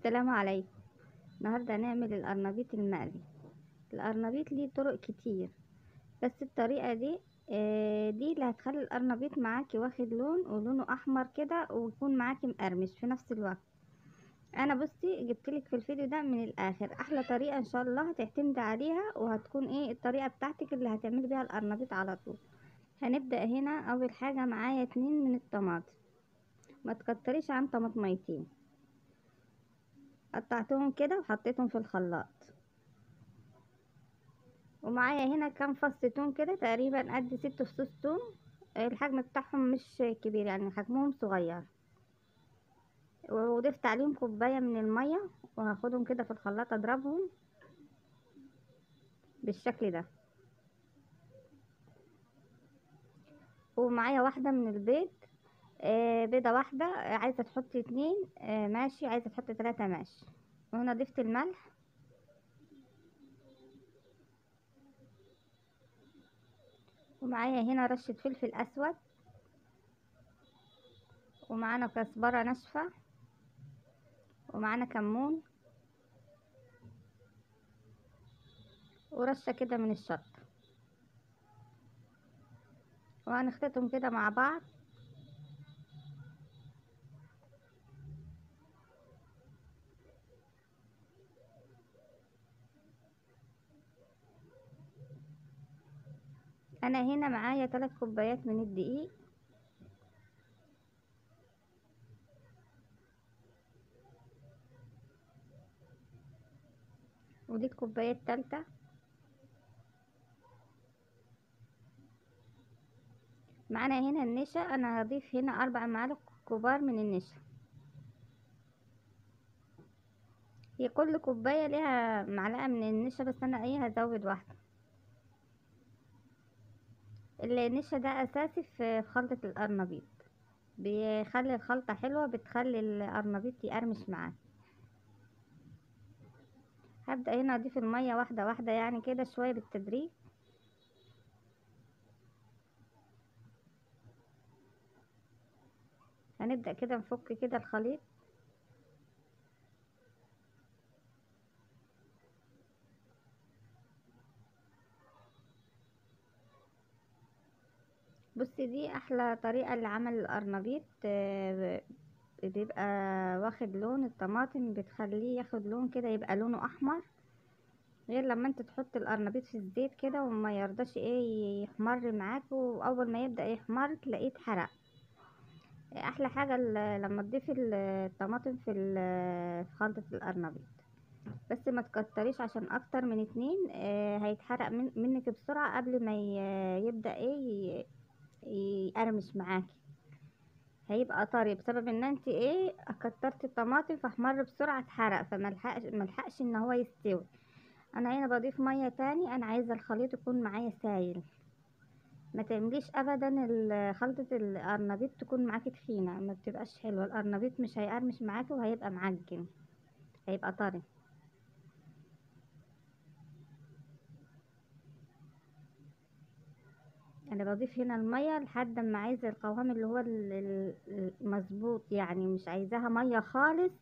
السلام عليكم. النهارده هنعمل القرنبيط المقلي. القرنبيط ليه طرق كتير، بس الطريقه دي دي اللي هتخلي القرنبيط معاكي واخد لون ولونه احمر كده، ويكون معاكي مقرمش في نفس الوقت. انا بصي جبتلك في الفيديو ده من الاخر احلى طريقه ان شاء الله هتعتمدي عليها، وهتكون الطريقه بتاعتك اللي هتعملي بيها القرنبيط على طول. هنبدا هنا. اول حاجه معايا 2 من الطماطم، ما تكتريش عن طماطميتين، قطعتهم كده وحطيتهم في الخلاط. ومعايا هنا كام فص توم كده، تقريبا قد 6 فصوص توم. الحجم بتاعهم مش كبير، يعني حجمهم صغير. وضفت عليهم كوباية من المية، وهاخدهم كده في الخلاط اضربهم بالشكل ده. ومعايا واحدة من البيض، بيضة واحدة. عايزة تحطي 2 ماشي، عايزة تحطي 3 ماشي. وهنا ضفت الملح، ومعايا هنا رشة فلفل اسود، ومعانا كزبرة ناشفة، ومعانا كمون، ورشة كده من الشطة. وهنخلطهم كده مع بعض. انا هنا معايا 3 كوبايات من الدقيق، ودي الكوباية التالتة. معانا هنا النشا، انا هضيف هنا 4 معالق كبار من النشا. هي كل كوباية ليها معلقة من النشا، بس انا هزود واحدة. النشا ده اساسي في خلطة القرنبيط، بيخلي الخلطة حلوة، بتخلي القرنبيط يقرمش معاك. هبدأ هنا اضيف المية واحدة واحدة، يعني كده شوية بالتدريج. هنبدأ كده نفك كده الخليط. بصي، دي احلى طريقة لعمل القرنبيط. بيبقى واخد لون، الطماطم بتخليه ياخد لون كده، يبقى لونه احمر، غير لما انت تحط القرنبيط في الزيت كده وما يرضاش يحمر معاك، واول ما يبدأ يحمر تلاقيه اتحرق. احلى حاجة لما تضيفي الطماطم في خلطة القرنبيط. بس ما تكتريش، عشان اكتر من 2 هيتحرق منك بسرعة، قبل ما يبدأ يقرمش معاكي. هيبقى طري بسبب ان انت كترتي الطماطم، فاحمر بسرعة اتحرق، فملحقش ان هو يستوي. انا هنا بضيف مية تاني، انا عايزة الخليط يكون معايا سايل. ما تعمليش ابدا خلطة القرنبيط تكون معاكي تخينة، ما بتبقاش حلوة. القرنبيط مش هيقرمش معاكي، وهيبقى معجن، هيبقى طري. انا بضيف هنا المية لحد ما عايزة القوام اللي هو المظبوط، يعني مش عايزاها مية خالص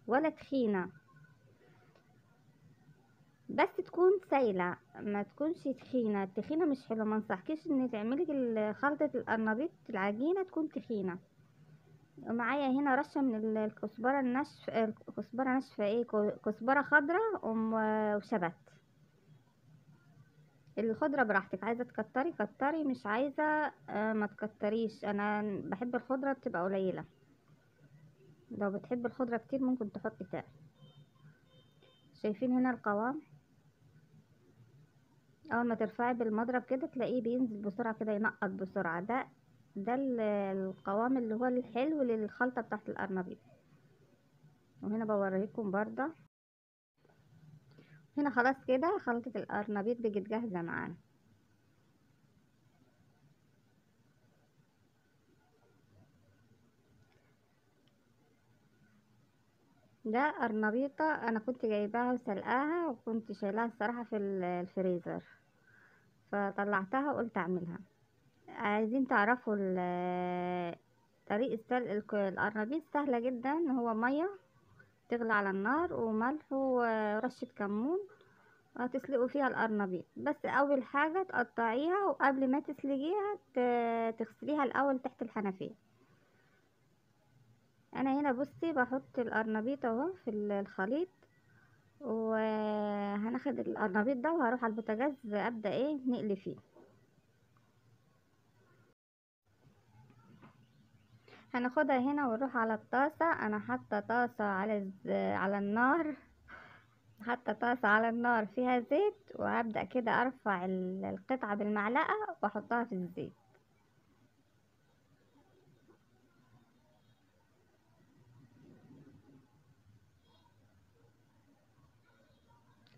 ولا تخينة، بس تكون سايلة، ما تكونش تخينة. التخينة مش حلوة، ما انصحكيش ان تعملي خلطة القرنبيط العجينة تكون تخينة. ومعايا هنا رشة من الكزبرة الناشفة، كزبرة ناشفة، كزبرة خضراء وشبت. الخضرة براحتك، عايزة تكتري كتري، مش عايزة ما تكتريش. انا بحب الخضرة بتبقى قليلة، لو بتحب الخضرة كتير ممكن تحطي تاني. شايفين هنا القوام؟ اول ما ترفعي بالمضرب كده تلاقيه بينزل بسرعة كده، ينقط بسرعة. ده القوام اللي هو الحلو للخلطة بتاعت القرنبيط. وهنا بوريكم برضه. هنا خلاص كده خلطة القرنبيط بقت جاهزة معانا. ده قرنبيطة انا كنت جايباها وسلقاها، وكنت شايلاها الصراحة في الفريزر، فطلعتها وقلت اعملها. عايزين تعرفوا طريقة سلق القرنبيط؟ سهلة جدا. هو مية تغلي على النار، وملح ورشة كمون، وهتسلقوا فيها القرنبيط. بس اول حاجة تقطعيها، وقبل ما تسلقيها تغسليها الاول تحت الحنفية. انا هنا بصي بحط القرنبيط اهو في الخليط، وهناخد القرنبيط ده وهروح على البوتاجاز ابدا نقلي فيه. هناخدها هنا ونروح على الطاسة. انا حاطة طاسة على النار، حاطة طاسة على النار فيها زيت، وهبدأ كده ارفع القطعة بالمعلقة واحطها في الزيت.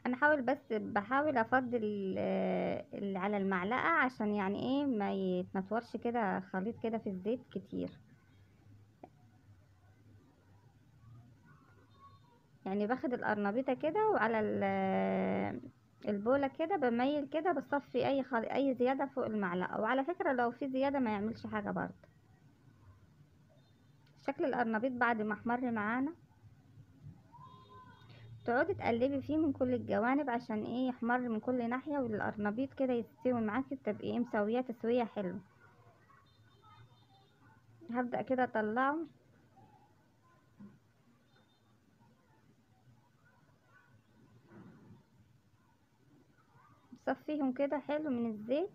انا بحاول افضل اللي على المعلقة، عشان يعني ما يتنطورش كده خليط كده في الزيت كتير. يعني باخد القرنبيطة كده، وعلى البولة كده بميل كده، بصفي اي زيادة فوق المعلقة. وعلى فكرة لو في زيادة ما يعملش حاجة برضه. شكل القرنبيط بعد ما احمر معانا، تقعدي تقلبي فيه من كل الجوانب عشان يحمر من كل ناحية، والقرنبيط كده يستوي معاكي، تبقي مسوية تسوية حلوة. هبدأ كده اطلعه، صفيهم كده حلو من الزيت.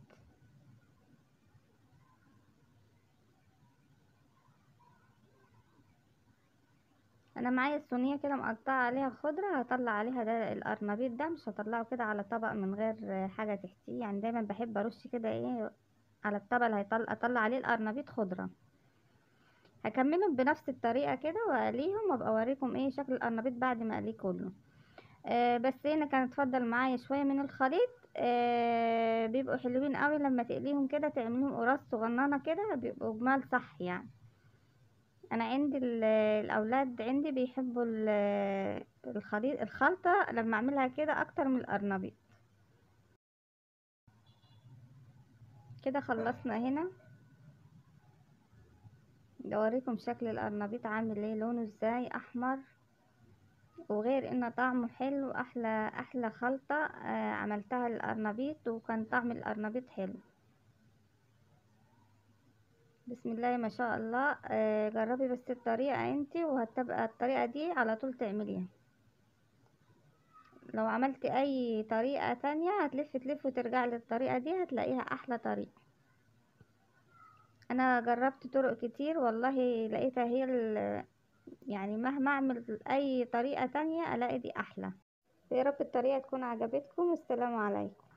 انا معايا الصينيه كده مقطعه عليها خضره، هطلع عليها ده القرنبيط ده، مش هطلعه كده على طبق من غير حاجه تحتيه. يعني دايما بحب ارش كده على الطبق اللي اطلع عليه القرنبيط خضره. هكملهم بنفس الطريقه كده واقليهم، وابقى اوريكم شكل القرنبيط بعد ما اقليه كله. بس هنا كان اتفضل معايا شويه من الخليط. بيبقوا حلوين قوي لما تقليهم كده، تعمليهم قراص صغننه كده، بيبقوا جمال صح يعني. انا عندي الاولاد عندي بيحبوا الخلطه لما اعملها كده اكتر من القرنبيط. كده خلصنا هنا. اوريكم شكل القرنبيط عامل لونه ازاي احمر، وغير ان طعمه حلو. احلى خلطه عملتها للقرنبيط، وكان طعم القرنبيط حلو. بسم الله ما شاء الله. جربي بس الطريقه انتي، وهتبقى الطريقه دي على طول تعمليها. لو عملت اي طريقة تانية تلف وترجع للطريقة دي، هتلاقيها احلى طريقة. انا جربت طرق كتير والله، لقيتها هي يعني مهما اعمل اي طريقة تانية الاقي دي احلى. يا رب الطريقة تكون عجبتكم، والسلام عليكم.